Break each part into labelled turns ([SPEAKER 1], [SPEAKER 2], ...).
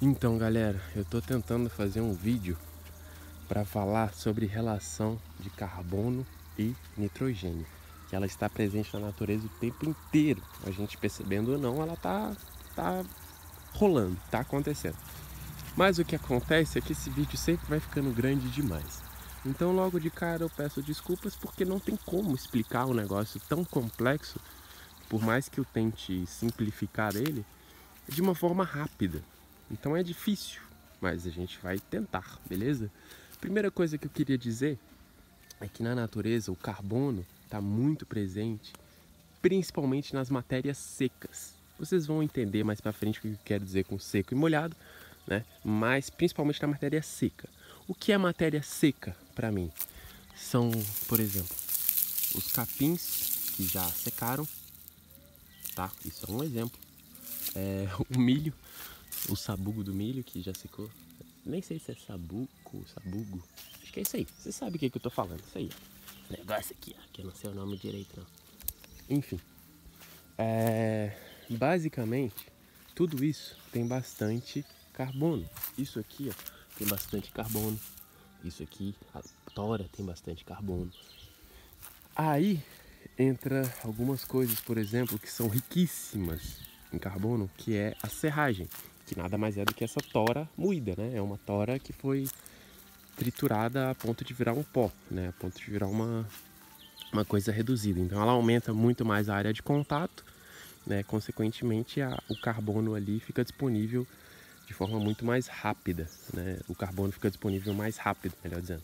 [SPEAKER 1] Então, galera, eu tô tentando fazer um vídeo para falar sobre relação de carbono e nitrogênio, que ela está presente na natureza o tempo inteiro. A gente percebendo ou não, ela tá rolando, tá acontecendo. Mas o que acontece é que esse vídeo sempre vai ficando grande demais. Então, logo de cara eu peço desculpas porque não tem como explicar um negócio tão complexo, por mais que eu tente simplificar ele, de uma forma rápida. Então é difícil, mas a gente vai tentar, beleza? Primeira coisa que eu queria dizer é que na natureza o carbono está muito presente, principalmente nas matérias secas. Vocês vão entender mais para frente o que eu quero dizer com seco e molhado, né? Mas principalmente na matéria seca. O que é matéria seca para mim? São, por exemplo, os capins que já secaram, tá? Isso é um exemplo. O milho, o sabugo do milho que já secou. Nem sei se é sabuco, sabugo. Acho que é isso aí. Você sabe o que eu tô falando. Isso aí, ó. Negócio aqui, ó. Que eu não sei o nome direito, não. Enfim. Basicamente, tudo isso tem bastante carbono. Isso aqui, ó, tem bastante carbono. Isso aqui, a tora tem bastante carbono. Aí entra algumas coisas, por exemplo, que são riquíssimas em carbono, que é a serragem, que nada mais é do que essa tora moída, né? É uma tora que foi triturada a ponto de virar um pó, né? A ponto de virar uma coisa reduzida. Então ela aumenta muito mais a área de contato, né? Consequentemente, o carbono ali fica disponível de forma muito mais rápida, né? O carbono fica disponível mais rápido, melhor dizendo.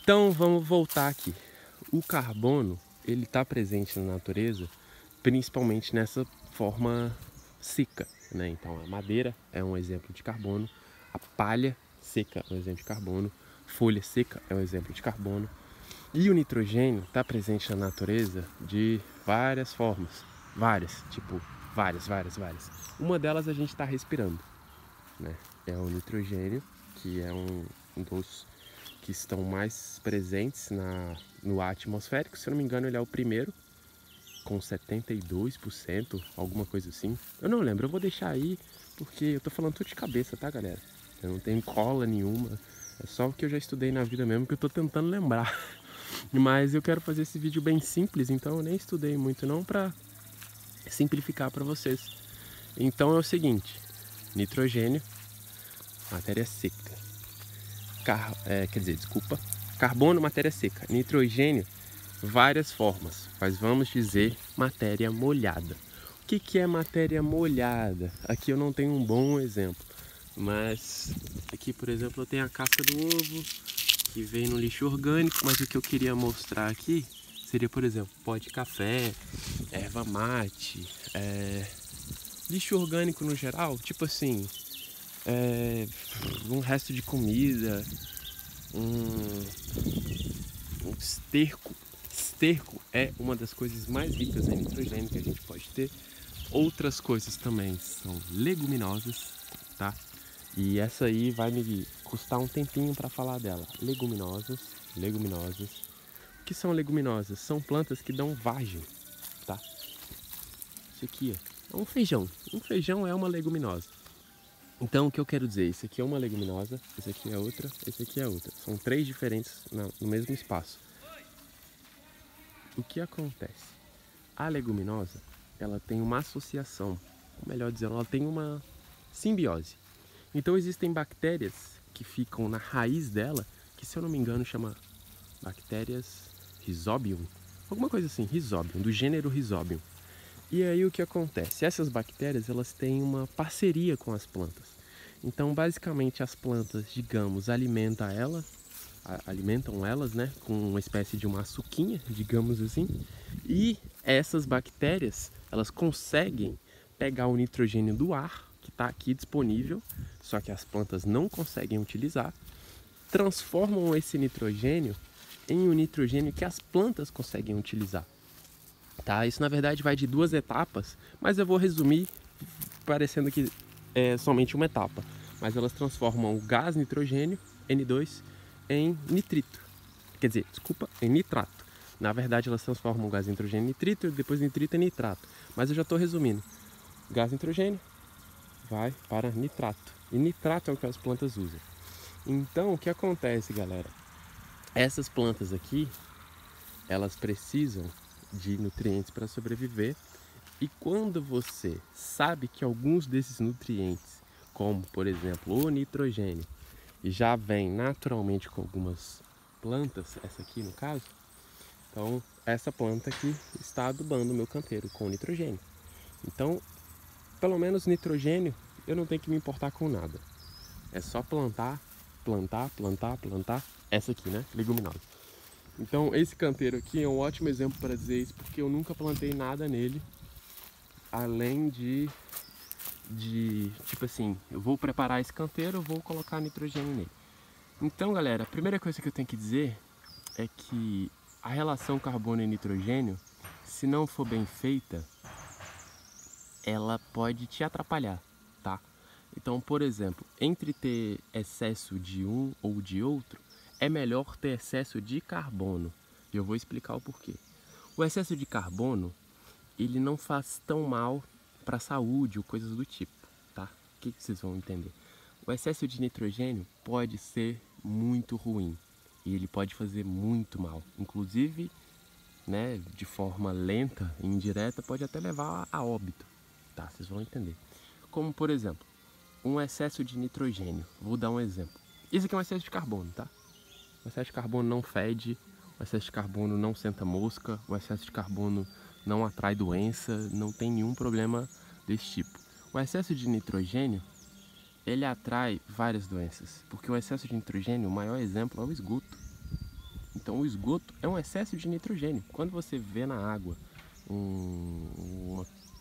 [SPEAKER 1] Então vamos voltar aqui. O carbono, ele está presente na natureza, principalmente nessa forma seca, né? Então a madeira é um exemplo de carbono, a palha seca é um exemplo de carbono, folha seca é um exemplo de carbono. E o nitrogênio está presente na natureza de várias formas, várias. Uma delas a gente está respirando, né? É o nitrogênio, que é um dos que estão mais presentes no ar atmosférico. Se eu não me engano, ele é o primeiro, com 72%, alguma coisa assim. Eu não lembro, eu vou deixar aí, porque eu tô falando tudo de cabeça, tá, galera? Eu não tenho cola nenhuma, é só o que eu já estudei na vida mesmo, que eu tô tentando lembrar. Mas eu quero fazer esse vídeo bem simples, então eu nem estudei muito não pra simplificar pra vocês. Então é o seguinte, nitrogênio, matéria seca. Carbono, matéria seca. Nitrogênio, várias formas, mas vamos dizer matéria molhada. O que é matéria molhada? Aqui eu não tenho um bom exemplo, mas aqui, por exemplo, eu tenho a casca do ovo, que vem no lixo orgânico, mas o que eu queria mostrar aqui seria, por exemplo, pó de café, erva mate, lixo orgânico no geral, tipo assim, um resto de comida, um esterco. Esterco é uma das coisas mais ricas em nitrogênio que a gente pode ter. Outras coisas também são leguminosas, tá? E essa aí vai me custar um tempinho para falar dela. Leguminosas. O que são leguminosas? São plantas que dão vagem, tá? Isso aqui, ó, é um feijão. Um feijão é uma leguminosa. Então, o que eu quero dizer? Isso aqui é uma leguminosa, esse aqui é outra, esse aqui é outra. São três diferentes no mesmo espaço. O que acontece? A leguminosa, ela tem uma associação, ou melhor dizendo, ela tem uma simbiose. Então existem bactérias que ficam na raiz dela, que se eu não me engano chama bactérias Rhizobium, alguma coisa assim, Rhizobium, do gênero Rhizobium. E aí o que acontece? Essas bactérias, elas têm uma parceria com as plantas. Então basicamente as plantas, digamos, alimentam elas, né, com uma espécie de uma açuquinha, digamos assim, e essas bactérias, elas conseguem pegar o nitrogênio do ar, que está aqui disponível, só que as plantas não conseguem utilizar, transformam esse nitrogênio em um nitrogênio que as plantas conseguem utilizar. Tá? Isso na verdade vai de duas etapas, mas eu vou resumir parecendo que é somente uma etapa. Mas elas transformam o gás nitrogênio, N2, em nitrito. Quer dizer, desculpa, em nitrato. Na verdade elas transformam o gás nitrogênio em nitrito e depois nitrito em nitrato. Mas eu já estou resumindo. Gás nitrogênio vai para nitrato. E nitrato é o que as plantas usam. Então, o que acontece, galera? Essas plantas aqui, elas precisam de nutrientes para sobreviver. E quando você sabe que alguns desses nutrientes, como por exemplo o nitrogênio, já vem naturalmente com algumas plantas, essa aqui no caso, então essa planta aqui está adubando o meu canteiro com nitrogênio. Então, pelo menos nitrogênio, eu não tenho que me importar com nada. É só plantar, plantar, plantar, plantar. Essa aqui, né? Leguminosa. Então, esse canteiro aqui é um ótimo exemplo para dizer isso, porque eu nunca plantei nada nele, além de tipo assim, eu vou preparar esse canteiro, eu vou colocar nitrogênio nele. Então, galera, a primeira coisa que eu tenho que dizer é que a relação carbono e nitrogênio, se não for bem feita, ela pode te atrapalhar, tá? Então, por exemplo, entre ter excesso de um ou de outro, é melhor ter excesso de carbono. E eu vou explicar o porquê. O excesso de carbono, ele não faz tão mal para a saúde ou coisas do tipo, tá? O que vocês vão entender? O excesso de nitrogênio pode ser muito ruim e ele pode fazer muito mal. Inclusive, né, de forma lenta e indireta, pode até levar a óbito, tá? Vocês vão entender. Como, por exemplo, um excesso de nitrogênio. Vou dar um exemplo. Isso aqui é um excesso de carbono, tá? O excesso de carbono não fede, o excesso de carbono não senta mosca, o excesso de carbono não atrai doença, não tem nenhum problema desse tipo. O excesso de nitrogênio, ele atrai várias doenças, porque o excesso de nitrogênio, o maior exemplo é o esgoto. Então o esgoto é um excesso de nitrogênio. Quando você vê na água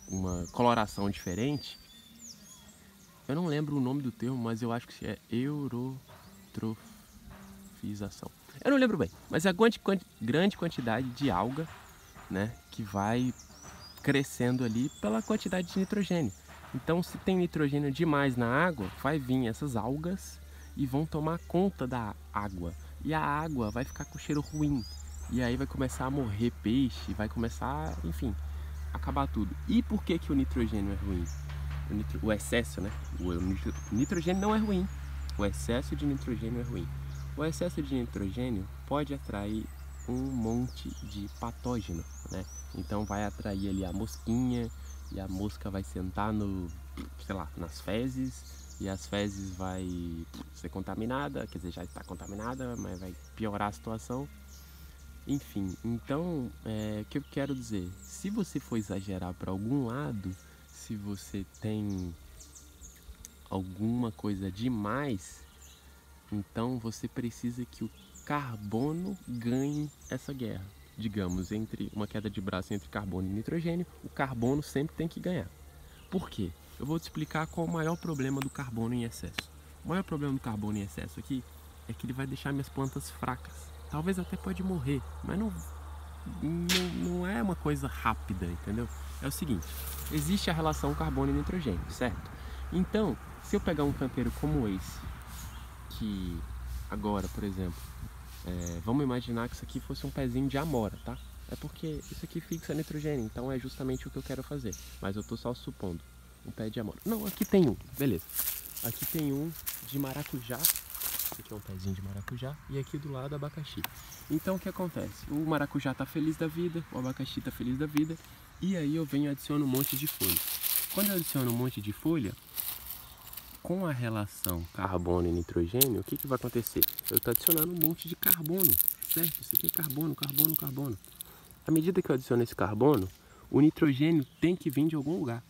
[SPEAKER 1] uma coloração diferente, eu não lembro o nome do termo, mas eu acho que é eutrofização. Eu não lembro bem, mas é a grande quantidade de alga, né, que vai crescendo ali pela quantidade de nitrogênio. Então, se tem nitrogênio demais na água, vai vir essas algas e vão tomar conta da água. E a água vai ficar com cheiro ruim. E aí vai começar a morrer peixe, vai começar, enfim, acabar tudo. E por que que o nitrogênio é ruim? O excesso, né? O nitrogênio não é ruim. O excesso de nitrogênio é ruim. O excesso de nitrogênio pode atrair um monte de patógeno, né? Então vai atrair ali a mosquinha e a mosca vai sentar no, sei lá, nas fezes e as fezes vai ser contaminada, quer dizer, já está contaminada, mas vai piorar a situação. Enfim, então, o que eu quero dizer? Se você for exagerar para algum lado, se você tem alguma coisa demais, então você precisa que o carbono ganhe essa guerra. Digamos, entre uma queda de braço entre carbono e nitrogênio, o carbono sempre tem que ganhar. Por quê? Eu vou te explicar qual é o maior problema do carbono em excesso. O maior problema do carbono em excesso aqui é que ele vai deixar minhas plantas fracas. Talvez até pode morrer, mas não é uma coisa rápida, entendeu? É o seguinte, existe a relação carbono e nitrogênio, certo? Então, se eu pegar um canteiro como esse, que agora, por exemplo, vamos imaginar que isso aqui fosse um pezinho de amora, tá? É porque isso aqui fixa nitrogênio, então é justamente o que eu quero fazer. Mas eu tô só supondo, um pé de amora. Não, aqui tem um, beleza. Aqui tem um de maracujá. Esse aqui é um pezinho de maracujá e aqui do lado abacaxi. Então o que acontece? O maracujá tá feliz da vida, o abacaxi tá feliz da vida, e aí eu venho e adiciono um monte de folha. Quando eu adiciono um monte de folha, com a relação carbono e nitrogênio, o que vai acontecer? Eu estou adicionando um monte de carbono, certo? Isso aqui é carbono, carbono, carbono. À medida que eu adiciono esse carbono, o nitrogênio tem que vir de algum lugar.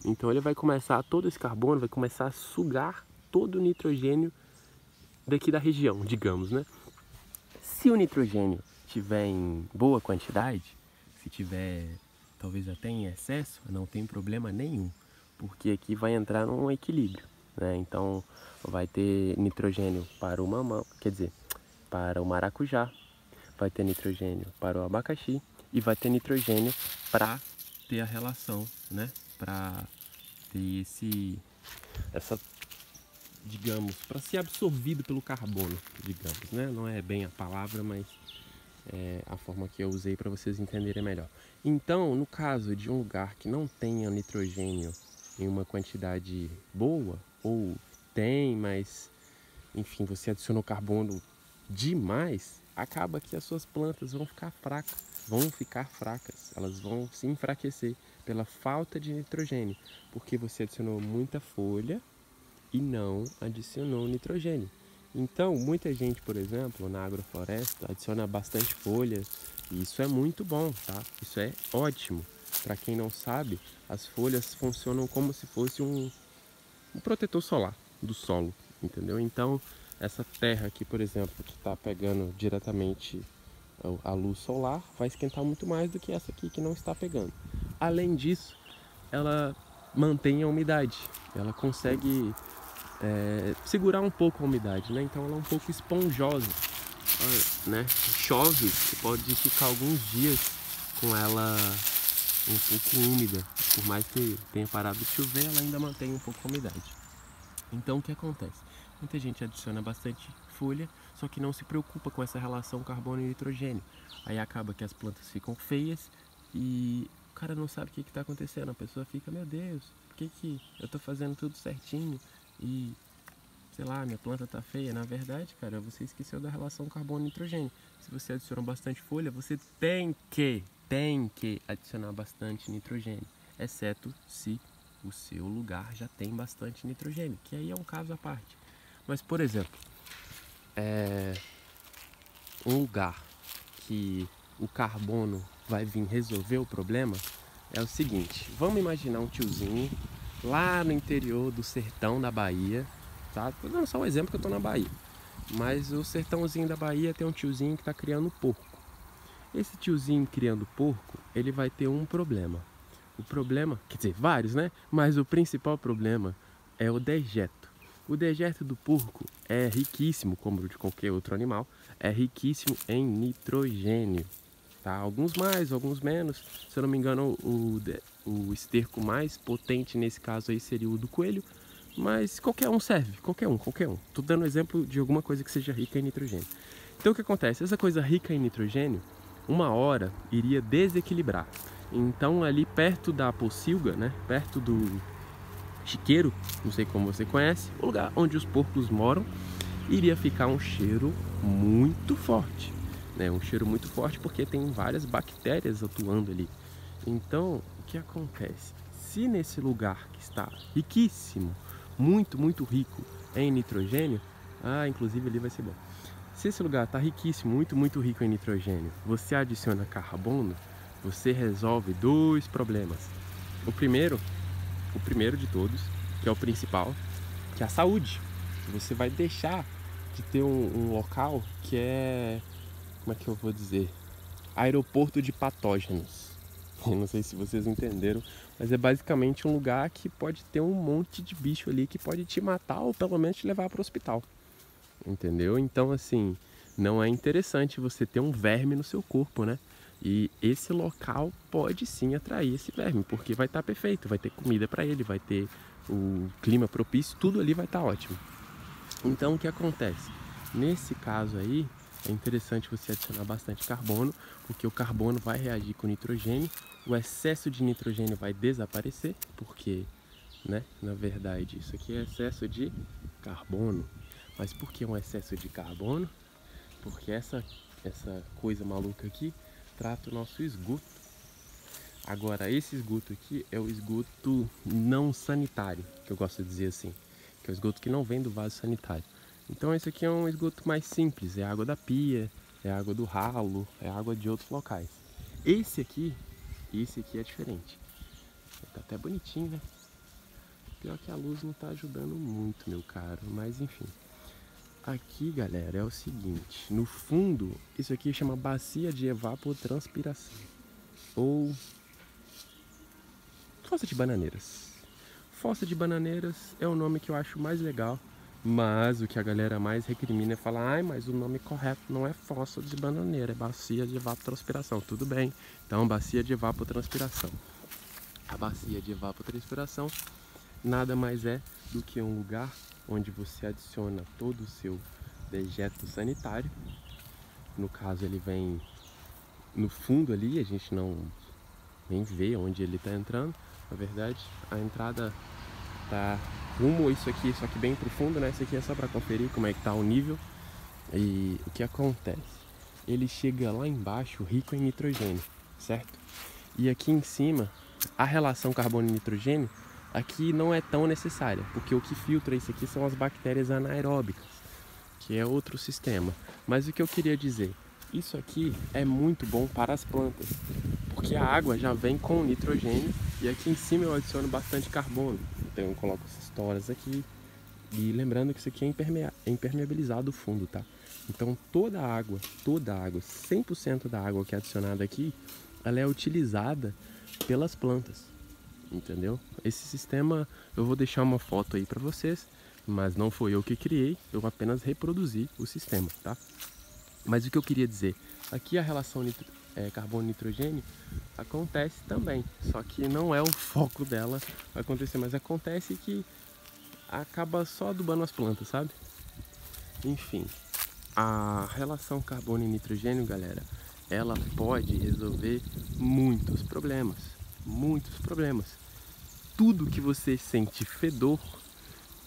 [SPEAKER 1] Então ele vai começar, todo esse carbono vai começar a sugar todo o nitrogênio daqui da região, digamos, né? Se o nitrogênio tiver em boa quantidade, se tiver talvez até em excesso, não tem problema nenhum, porque aqui vai entrar num equilíbrio, né? Então vai ter nitrogênio para o mamão, quer dizer, para o maracujá, vai ter nitrogênio para o abacaxi e vai ter nitrogênio para ter a relação, né? Para ter essa, digamos, para ser absorvido pelo carbono, digamos, né? Não é bem a palavra, mas é a forma que eu usei para vocês entenderem melhor. Então, no caso de um lugar que não tenha nitrogênio em uma quantidade boa, ou tem, mas enfim, você adicionou carbono demais, acaba que as suas plantas vão ficar fracas, elas vão se enfraquecer pela falta de nitrogênio, porque você adicionou muita folha e não adicionou nitrogênio. Então, muita gente, por exemplo, na agrofloresta, adiciona bastante folha, e isso é muito bom, tá? Isso é ótimo. Para quem não sabe, as folhas funcionam como se fosse um protetor solar do solo, entendeu? Então, essa terra aqui, por exemplo, que está pegando diretamente a luz solar, vai esquentar muito mais do que essa aqui que não está pegando. Além disso, ela mantém a umidade, ela consegue segurar um pouco a umidade, né? Então ela é um pouco esponjosa, né? Chove, você pode ficar alguns dias com ela um pouco úmida, por mais que tenha parado de chover, ela ainda mantém um pouco a umidade. Então o que acontece? Muita gente adiciona bastante folha, só que não se preocupa com essa relação carbono e nitrogênio. Aí acaba que as plantas ficam feias e o cara não sabe o que está acontecendo. A pessoa fica, meu Deus, por que eu estou fazendo tudo certinho e, sei lá, minha planta está feia? Na verdade, cara, você esqueceu da relação carbono e nitrogênio. Se você adiciona bastante folha, você tem que adicionar bastante nitrogênio, exceto se o seu lugar já tem bastante nitrogênio, que aí é um caso à parte. Mas, por exemplo, um lugar que o carbono vai vir resolver o problema é o seguinte: vamos imaginar um tiozinho lá no interior do sertão da Bahia, tá? Tô dando só um exemplo que eu tô na Bahia, mas o sertãozinho da Bahia tem um tiozinho que está criando porco. Esse tiozinho criando porco, ele vai ter um problema. O problema, quer dizer, vários, né? Mas o principal problema é o dejeto. O dejeto do porco é riquíssimo, como de qualquer outro animal, é riquíssimo em nitrogênio. Tá? Alguns mais, alguns menos. Se eu não me engano, o esterco mais potente nesse caso aí seria o do coelho. Mas qualquer um serve, qualquer um. Tô dando exemplo de alguma coisa que seja rica em nitrogênio. Então o que acontece? Essa coisa rica em nitrogênio, uma hora iria desequilibrar. Então ali perto da pocilga, né, perto do chiqueiro, não sei como você conhece, o lugar onde os porcos moram, iria ficar um cheiro muito forte, né? Um cheiro muito forte porque tem várias bactérias atuando ali. Então, o que acontece? Se nesse lugar que está riquíssimo, muito rico em nitrogênio, inclusive ali vai ser bom. Se esse lugar está riquíssimo, muito rico em nitrogênio, você adiciona carbono, você resolve dois problemas. O primeiro de todos, que é o principal, que é a saúde. Você vai deixar de ter um local que é, como é que eu vou dizer? Aeroporto de patógenos. Eu não sei se vocês entenderam, mas é basicamente um lugar que pode ter um monte de bicho ali que pode te matar ou pelo menos te levar para o hospital. Entendeu? Então, assim, não é interessante você ter um verme no seu corpo, né? E esse local pode sim atrair esse verme, porque vai estar perfeito, vai ter comida para ele, vai ter o clima propício, tudo ali vai estar ótimo. Então, o que acontece? Nesse caso aí, é interessante você adicionar bastante carbono, porque o carbono vai reagir com o nitrogênio, o excesso de nitrogênio vai desaparecer, porque, né, na verdade, isso aqui é excesso de carbono. Mas por que um excesso de carbono? Porque essa coisa maluca aqui trata o nosso esgoto. Agora, esse esgoto aqui é o esgoto não sanitário, que eu gosto de dizer assim, que é o esgoto que não vem do vaso sanitário. Então esse aqui é um esgoto mais simples, é água da pia, é água do ralo, é água de outros locais. Esse aqui é diferente. Tá até bonitinho, né? Pior que a luz não tá ajudando muito, meu caro, mas enfim. Aqui, galera, é o seguinte, no fundo, isso aqui chama bacia de evapotranspiração, ou fossa de bananeiras. Fossa de bananeiras é o nome que eu acho mais legal, mas o que a galera mais recrimina é falar, mas o nome correto não é fossa de bananeira, é bacia de evapotranspiração. Tudo bem, então bacia de evapotranspiração. A bacia de evapotranspiração nada mais é do que um lugar onde você adiciona todo o seu dejeto sanitário. No caso, ele vem no fundo ali, a gente não nem vê onde ele está entrando. Na verdade, a entrada está rumo a isso aqui, só que bem profundo, né? Isso aqui é só para conferir como é que tá o nível. E o que acontece? Ele chega lá embaixo rico em nitrogênio, certo? E aqui em cima, a relação carbono e nitrogênio aqui não é tão necessária, porque o que filtra isso aqui são as bactérias anaeróbicas, que é outro sistema. Mas o que eu queria dizer, isso aqui é muito bom para as plantas, porque a água já vem com nitrogênio e aqui em cima eu adiciono bastante carbono. Então eu coloco essas toras aqui e lembrando que isso aqui é impermeabilizado o fundo, tá? Então toda a água, 100% da água que é adicionada aqui, ela é utilizada pelas plantas, entendeu? Esse sistema eu vou deixar uma foto aí para vocês, mas não foi eu que criei, eu apenas reproduzi o sistema, tá? Mas o que eu queria dizer, aqui a relação carbono-nitrogênio acontece também, só que não é o foco dela acontecer, mas acontece que acaba só adubando as plantas, sabe? Enfim, a relação carbono e nitrogênio, galera, ela pode resolver muitos problemas, muitos problemas. Tudo que você sente fedor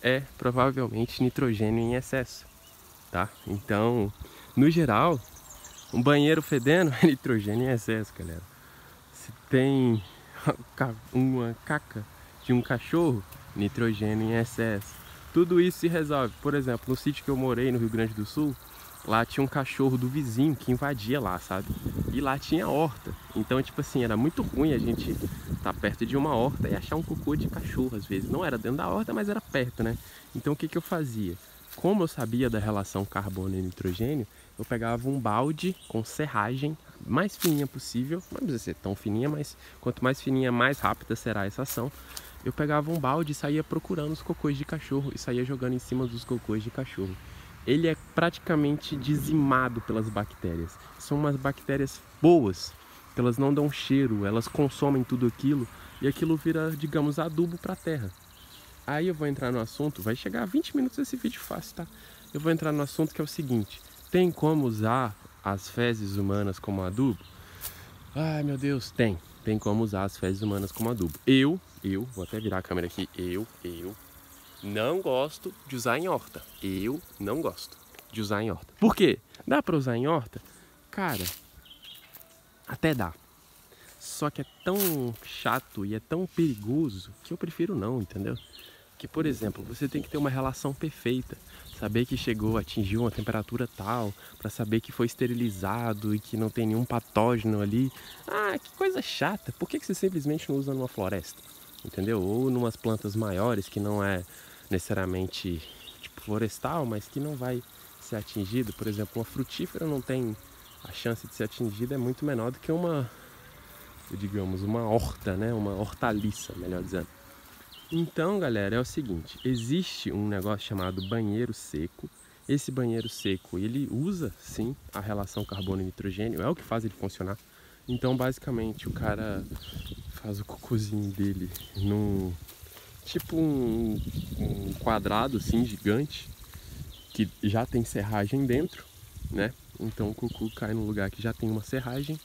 [SPEAKER 1] é provavelmente nitrogênio em excesso, tá? Então, no geral, um banheiro fedendo é nitrogênio em excesso, galera. Se tem uma caca de um cachorro, nitrogênio em excesso. Tudo isso se resolve. Por exemplo, no sítio que eu morei, no Rio Grande do Sul, lá tinha um cachorro do vizinho que invadia lá, sabe? E lá tinha horta. Então, tipo assim, era muito ruim a gente estar perto de uma horta e achar um cocô de cachorro, às vezes. Não era dentro da horta, mas era perto, né? Então, o que que eu fazia? Como eu sabia da relação carbono e nitrogênio, eu pegava um balde com serragem mais fininha possível. Não precisa ser tão fininha, mas quanto mais fininha, mais rápida será essa ação. Eu pegava um balde e saía procurando os cocôs de cachorro e saía jogando em cima dos cocôs de cachorro. Ele é praticamente dizimado pelas bactérias. São umas bactérias boas, elas não dão cheiro, elas consomem tudo aquilo e aquilo vira, digamos, adubo para a terra. Aí eu vou entrar no assunto, vai chegar a 20 minutos esse vídeo fácil, tá? Eu vou entrar no assunto que é o seguinte, tem como usar as fezes humanas como adubo? Ai meu Deus, tem como usar as fezes humanas como adubo. Eu, vou até virar a câmera aqui, eu não gosto de usar em horta. Eu não gosto de usar em horta. Por quê? Dá pra usar em horta? Cara, até dá. Só que é tão chato e é tão perigoso que eu prefiro não, entendeu? Que, por exemplo, você tem que ter uma relação perfeita. Saber que chegou, atingiu uma temperatura tal, para saber que foi esterilizado e que não tem nenhum patógeno ali. Ah, que coisa chata. Por que você simplesmente não usa numa floresta? Entendeu? Ou numas plantas maiores que não é necessariamente tipo florestal, mas que não vai ser atingido. Por exemplo, uma frutífera não tem a chance de ser atingida, é muito menor do que uma, digamos, uma horta, né? Uma hortaliça, melhor dizendo. Então, galera, é o seguinte, existe um negócio chamado banheiro seco. Esse banheiro seco, ele usa, sim, a relação carbono e nitrogênio, é o que faz ele funcionar. Então, basicamente, o cara faz o cocôzinho dele num, tipo um quadrado, assim, gigante, que já tem serragem dentro, né? Então, o cocô cai num lugar que já tem uma serragem.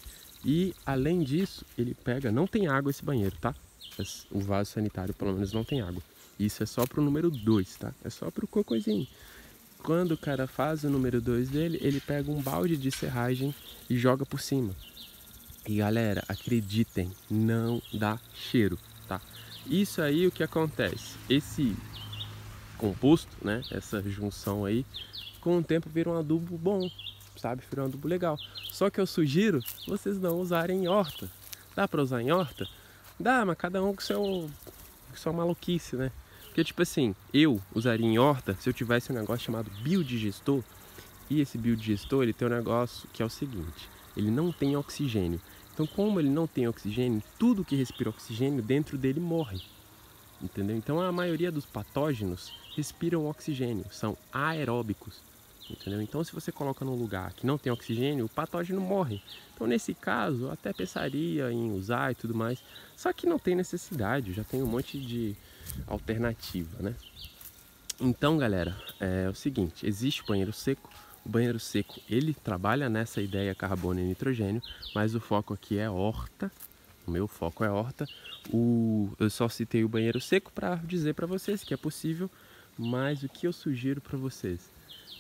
[SPEAKER 1] E, além disso, ele pega... Não tem água esse banheiro, tá? O vaso sanitário, pelo menos, não tem água. Isso é só pro número 2, tá? É só pro cocôzinho. Quando o cara faz o número 2 dele, ele pega um balde de serragem e joga por cima. E, galera, acreditem, não dá cheiro, tá? Isso aí, o que acontece? Esse composto, né? Essa junção aí, com o tempo vira um adubo bom, sabe? Vira um adubo legal. Só que eu sugiro vocês não usarem em horta. Dá pra usar em horta? Dá, mas cada um com sua maluquice, né? Porque, tipo assim, eu usaria em horta se eu tivesse um negócio chamado biodigestor. E esse biodigestor, ele tem um negócio que é o seguinte, ele não tem oxigênio. Então, como ele não tem oxigênio, tudo que respira oxigênio dentro dele morre. Entendeu? Então, a maioria dos patógenos respiram oxigênio, são aeróbicos. Entendeu? Então, se você coloca num lugar que não tem oxigênio, o patógeno morre. Então, nesse caso, eu até pensaria em usar e tudo mais. Só que não tem necessidade, já tem um monte de alternativa, né? Então, galera, é o seguinte, existe o banheiro seco. O banheiro seco, ele trabalha nessa ideia carbono e nitrogênio, mas o foco aqui é horta, O meu foco é horta. Eu só citei o banheiro seco para dizer para vocês que é possível, mas o que eu sugiro para vocês?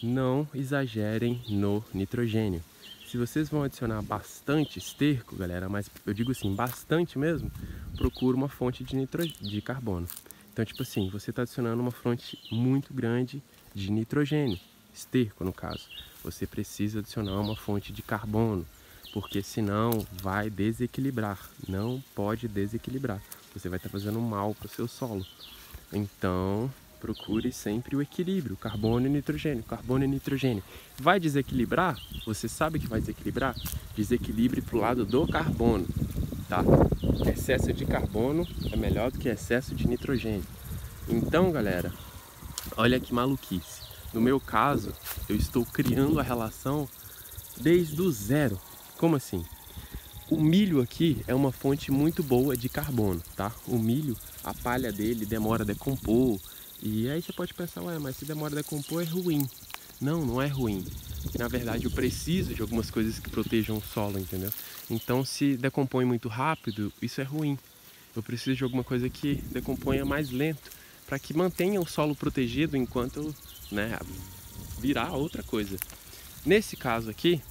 [SPEAKER 1] Não exagerem no nitrogênio. Se vocês vão adicionar bastante esterco, galera, mas eu digo assim, bastante mesmo, procura uma fonte de carbono. Então, tipo assim, você está adicionando uma fonte muito grande de nitrogênio, esterco no caso. Você precisa adicionar uma fonte de carbono, porque senão vai desequilibrar. Não pode desequilibrar. Você vai estar fazendo mal para o seu solo. Então, procure sempre o equilíbrio, carbono e nitrogênio, carbono e nitrogênio. Vai desequilibrar? Você sabe que vai desequilibrar? Desequilibre para o lado do carbono, tá? Excesso de carbono é melhor do que excesso de nitrogênio. Então, galera, olha que maluquice. No meu caso, eu estou criando a relação desde o zero. Como assim? O milho aqui é uma fonte muito boa de carbono, tá? O milho, a palha dele demora a decompor. E aí você pode pensar, ué, mas se demora a decompor é ruim. Não, não é ruim. Porque, na verdade, eu preciso de algumas coisas que protejam o solo, entendeu? Então, se decompõe muito rápido, isso é ruim. Eu preciso de alguma coisa que decomponha mais lento, para que mantenha o solo protegido enquanto, né, virar outra coisa. Nesse caso aqui,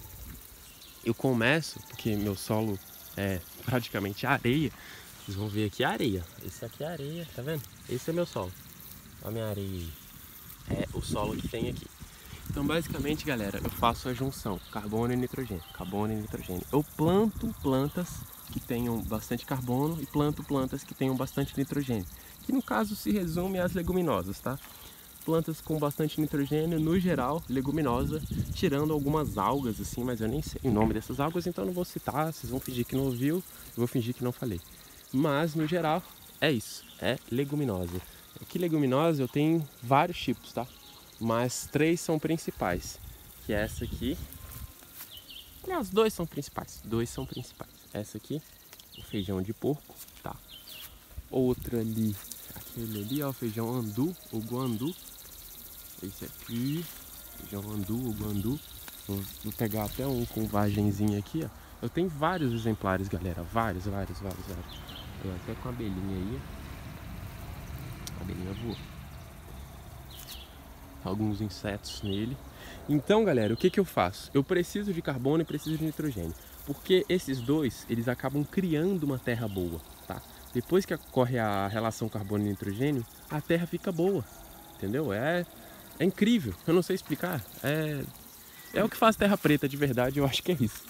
[SPEAKER 1] eu começo, porque meu solo é praticamente areia. Vocês vão ver aqui a areia. Esse aqui é areia, tá vendo? Esse é meu solo. Olha a minha areia aí. É o solo que tem aqui. Então, basicamente, galera, eu faço a junção carbono e nitrogênio, carbono e nitrogênio. Eu planto plantas que tenham bastante carbono e planto plantas que tenham bastante nitrogênio, que no caso se resume às leguminosas, tá? Plantas com bastante nitrogênio, no geral, leguminosa, tirando algumas algas assim, mas eu nem sei o nome dessas algas, então não vou citar, vocês vão fingir que não ouviu, eu vou fingir que não falei. Mas, no geral, é isso, é leguminosa. Aqui leguminosa eu tenho vários tipos, tá? Mas 3 são principais, que é essa aqui. Aliás, 2 são principais, 2 são principais. Essa aqui, o feijão de porco, tá? Outra ali, aquele ali, ó, o feijão andu, o guandu. Esse aqui, feijão andu, o guandu. Vou pegar até um com vagenzinha aqui, ó. Eu tenho vários exemplares, galera, vários. Eu até com a abelhinha aí. A abelhinha voou. Alguns insetos nele. Então, galera, o que que eu faço? Eu preciso de carbono e preciso de nitrogênio, porque esses dois, eles acabam criando uma terra boa, tá? Depois que ocorre a relação carbono e nitrogênio, a terra fica boa, entendeu? É incrível, eu não sei explicar. É o que faz terra preta de verdade, eu acho que é isso,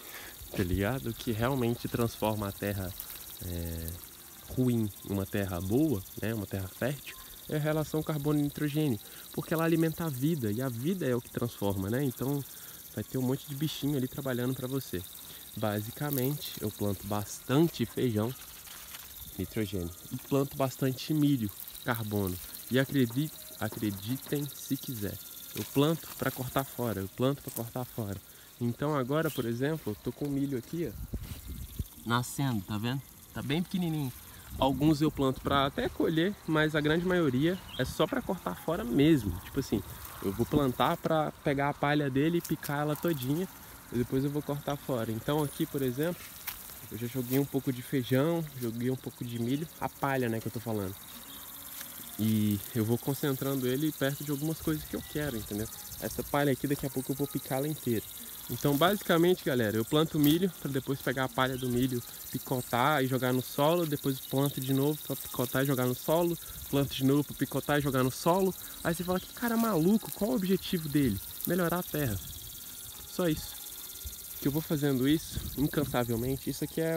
[SPEAKER 1] tá ligado? O que realmente transforma a terra ruim em uma terra boa, né? Uma terra fértil, é a relação carbono e nitrogênio, porque ela alimenta a vida, e a vida é o que transforma, né? Então vai ter um monte de bichinho ali trabalhando para você. Basicamente, eu planto bastante feijão, nitrogênio, e planto bastante milho, carbono. E acreditem se quiser, eu planto para cortar fora, Então agora, por exemplo, eu tô com milho aqui, ó, nascendo, tá vendo? Tá bem pequenininho. Alguns eu planto para até colher, mas a grande maioria é só para cortar fora mesmo. Tipo assim, eu vou plantar para pegar a palha dele e picar ela todinha, e depois eu vou cortar fora. Então aqui, por exemplo, eu já joguei um pouco de feijão, joguei um pouco de milho, a palha, né, que eu tô falando. E eu vou concentrando ele perto de algumas coisas que eu quero, entendeu? Essa palha aqui, daqui a pouco eu vou picar ela inteira. Então, basicamente, galera, eu planto milho para depois pegar a palha do milho, picotar e jogar no solo, depois planto de novo para picotar e jogar no solo, planto de novo para picotar e jogar no solo. Aí você fala, que cara maluco, qual o objetivo dele? Melhorar a terra. Só isso. Que eu vou fazendo isso incansavelmente. Isso aqui é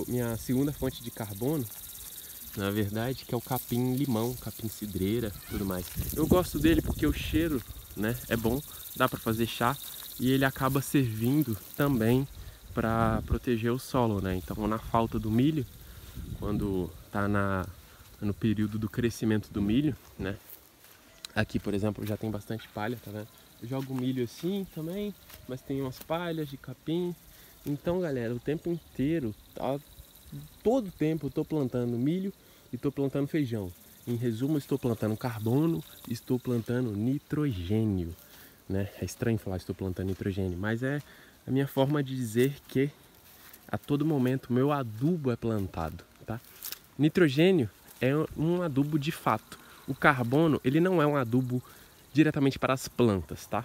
[SPEAKER 1] minha segunda fonte de carbono, na verdade, que é o capim-limão, capim-cidreira, tudo mais. Eu gosto dele porque o cheiro, né, é bom, dá para fazer chá. E ele acaba servindo também para proteger o solo, né? Então, na falta do milho, quando está no período do crescimento do milho, né? Aqui, por exemplo, já tem bastante palha, tá vendo? Eu jogo milho assim também, mas tem umas palhas de capim. Então, galera, o tempo inteiro, tá? Todo tempo eu estou plantando milho e estou plantando feijão. Em resumo, estou plantando carbono, estou plantando nitrogênio. Né? É estranho falar que estou plantando nitrogênio, mas é a minha forma de dizer que a todo momento o meu adubo é plantado, tá? Nitrogênio é um adubo de fato. O carbono, ele não é um adubo diretamente para as plantas, tá?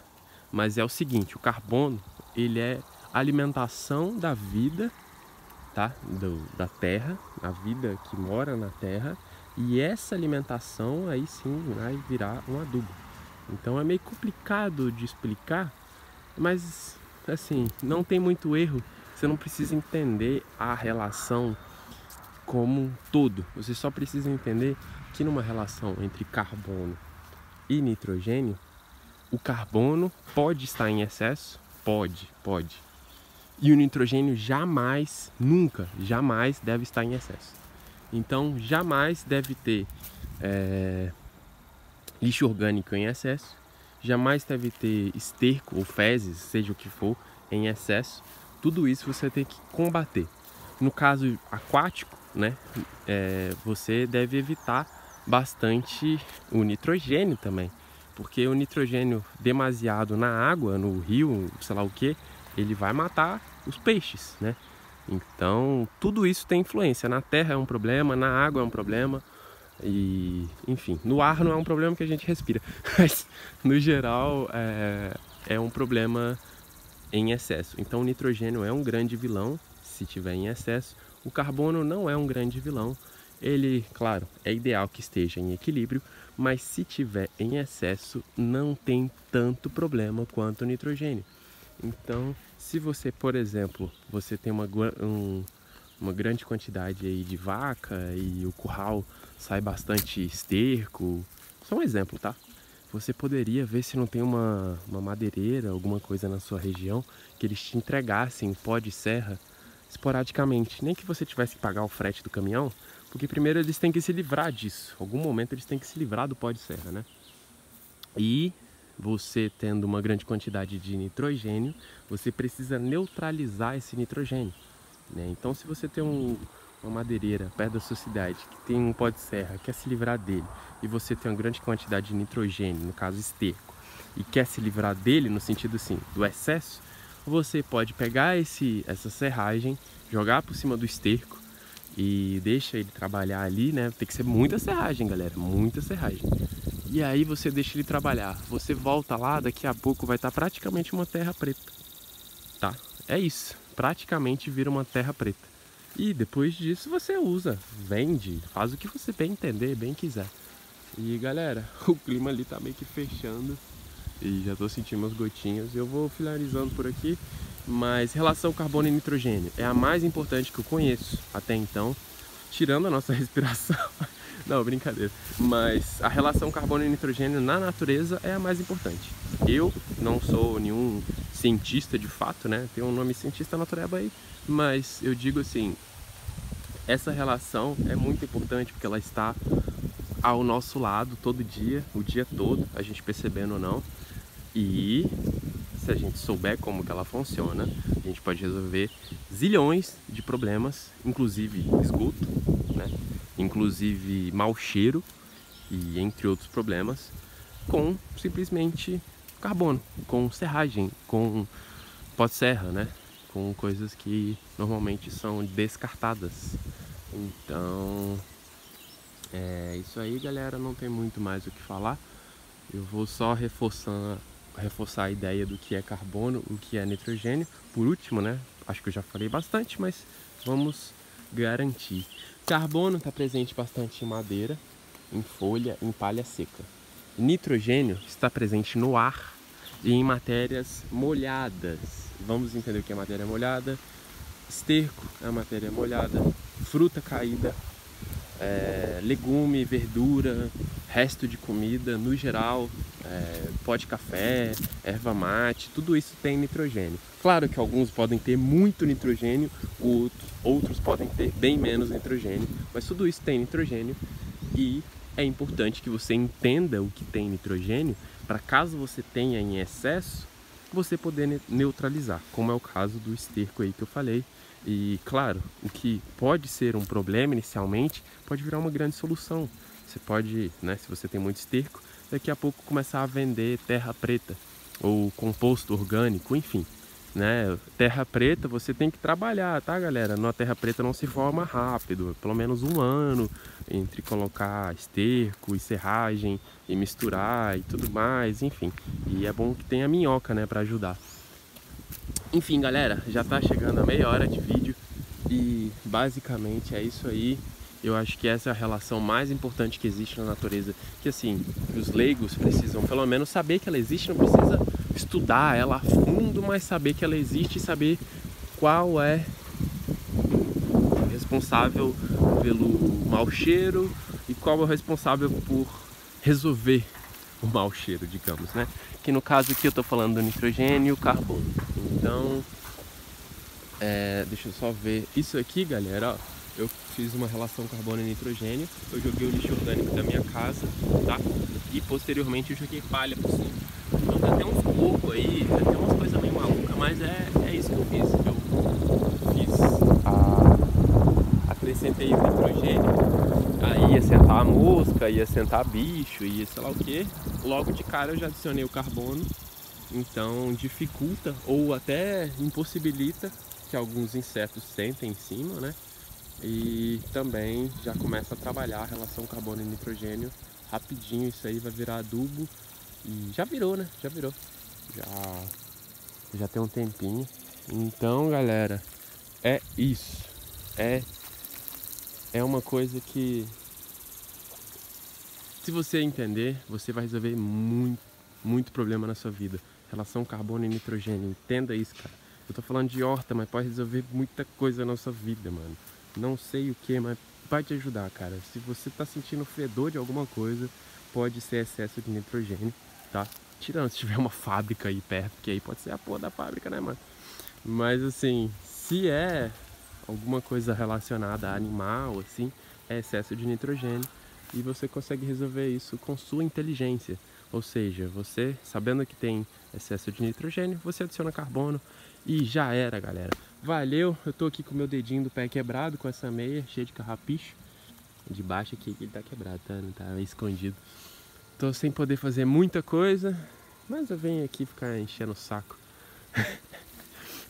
[SPEAKER 1] Mas é o seguinte, o carbono, ele é a alimentação da vida, tá? Da terra, a vida que mora na terra, e essa alimentação aí sim vai virar um adubo. Então é meio complicado de explicar, mas assim, não tem muito erro. Você não precisa entender a relação como um todo. Você só precisa entender que numa relação entre carbono e nitrogênio, o carbono pode estar em excesso? Pode. E o nitrogênio jamais, nunca, jamais deve estar em excesso. Então, jamais deve ter lixo orgânico em excesso, jamais deve ter esterco ou fezes, seja o que for, em excesso. Tudo isso você tem que combater. No caso aquático, né, você deve evitar bastante o nitrogênio também, porque o nitrogênio demasiado na água, no rio, sei lá o que, ele vai matar os peixes, né? Então, tudo isso tem influência. Na terra é um problema, na água é um problema, e enfim, no ar não é um problema que a gente respira, mas no geral é um problema em excesso. Então, o nitrogênio é um grande vilão se tiver em excesso. O carbono não é um grande vilão. Ele, claro, é ideal que esteja em equilíbrio, mas se tiver em excesso, não tem tanto problema quanto o nitrogênio. Então, se você, por exemplo, você tem uma grande quantidade aí de vaca e o curral sai bastante esterco, só um exemplo, tá? Você poderia ver se não tem uma madeireira, alguma coisa na sua região, que eles te entregassem pó de serra esporadicamente. Nem que você tivesse que pagar o frete do caminhão, porque primeiro eles têm que se livrar disso. Em algum momento eles têm que se livrar do pó de serra, né? E você tendo uma grande quantidade de nitrogênio, você precisa neutralizar esse nitrogênio, né? Então, se você tem uma madeireira perto da sua cidade que tem um pó de serra, quer se livrar dele, e você tem uma grande quantidade de nitrogênio, no caso esterco, e quer se livrar dele no sentido assim, do excesso, você pode pegar essa serragem, jogar por cima do esterco e deixa ele trabalhar ali, né? Tem que ser muita serragem, galera, muita serragem. E aí você deixa ele trabalhar. Você volta lá, daqui a pouco vai estar praticamente uma terra preta, tá? É isso, praticamente vira uma terra preta. E depois disso você usa, vende, faz o que você bem entender, bem quiser. E galera, o clima ali tá meio que fechando e já tô sentindo umas gotinhas. Eu vou finalizando por aqui, mas relação carbono e nitrogênio é a mais importante que eu conheço até então, tirando a nossa respiração. Não, brincadeira. Mas a relação carbono e nitrogênio na natureza é a mais importante. Eu não sou nenhum cientista de fato, né? Tem um nome cientista natureba aí, mas eu digo assim, essa relação é muito importante porque ela está ao nosso lado todo dia, o dia todo, a gente percebendo ou não. E se a gente souber como que ela funciona, a gente pode resolver zilhões de problemas, inclusive esgoto, né? Inclusive mau cheiro e entre outros problemas, com simplesmente carbono, com serragem, com pó de serra, né? Com coisas que normalmente são descartadas. Então é isso aí, galera, não tem muito mais o que falar. Eu vou só reforçar a ideia do que é carbono, o que é nitrogênio. Por último, né? Acho que eu já falei bastante, mas vamos garantir. Carbono está presente bastante em madeira, em folha, em palha seca. Nitrogênio está presente no ar e em matérias molhadas. Vamos entender o que é matéria molhada. Esterco é a matéria molhada, fruta caída, legume, verdura, resto de comida, no geral, pó de café, erva mate, tudo isso tem nitrogênio. Claro que alguns podem ter muito nitrogênio, outros podem ter bem menos nitrogênio, mas tudo isso tem nitrogênio e é importante que você entenda o que tem nitrogênio para caso você tenha em excesso, você poder neutralizar, como é o caso do esterco aí que eu falei. E claro, o que pode ser um problema inicialmente pode virar uma grande solução. Você pode, né, se você tem muito esterco, daqui a pouco começar a vender terra preta ou composto orgânico, enfim. né? Terra preta você tem que trabalhar, tá, galera? Na terra preta não se forma rápido, pelo menos 1 ano entre colocar esterco e serragem e misturar e tudo mais, enfim. E é bom que tenha minhoca, né, para ajudar. Enfim, galera, já tá chegando a meia hora de vídeo e basicamente é isso aí. Eu acho que essa é a relação mais importante que existe na natureza, que assim, os leigos precisam pelo menos saber que ela existe, não precisa estudar ela a fundo, mas saber que ela existe e saber qual é o responsável pelo mau cheiro e qual é o responsável por resolver o mau cheiro, digamos, né? Que no caso aqui eu tô falando do nitrogênio e o carbono. Então, deixa eu só ver. Isso aqui, galera, ó, eu fiz uma relação carbono e nitrogênio. Eu joguei o lixo orgânico da minha casa, tá? E posteriormente eu joguei palha por cima. Então tem até uns cocos aí, tem até umas coisas meio malucas, mas é isso que eu fiz. Acrescentei o nitrogênio, aí ia sentar a mosca, ia sentar bicho, ia sei lá o que. Logo de cara eu já adicionei o carbono, então dificulta ou até impossibilita que alguns insetos sentem em cima, né? E também já começa a trabalhar a relação carbono e nitrogênio rapidinho. Isso aí vai virar adubo e já virou, né? Já virou. Já tem um tempinho. Então, galera, é isso. É uma coisa que, se você entender, você vai resolver muito problema na sua vida. Relação carbono e nitrogênio, entenda isso, cara. Eu tô falando de horta, mas pode resolver muita coisa na sua vida, mano. Não sei o que, mas vai te ajudar, cara. Se você tá sentindo fedor de alguma coisa, pode ser excesso de nitrogênio, tá? Tirando se tiver uma fábrica aí perto, que aí pode ser a porra da fábrica, né, mano? Mas assim, se é alguma coisa relacionada a animal, assim, é excesso de nitrogênio. E você consegue resolver isso com sua inteligência. Ou seja, você, sabendo que tem excesso de nitrogênio, você adiciona carbono e já era, galera. Valeu, eu tô aqui com o meu dedinho do pé quebrado, com essa meia cheia de carrapicho. De baixo aqui, ele tá quebrado, tá? Não tá escondido. Tô sem poder fazer muita coisa, mas eu venho aqui ficar enchendo o saco.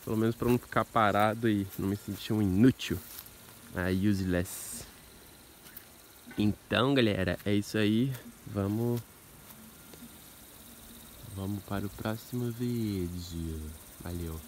[SPEAKER 1] Pelo menos para não ficar parado e não me sentir um inútil. Useless. Então, galera, é isso aí. Vamos para o próximo vídeo. Valeu.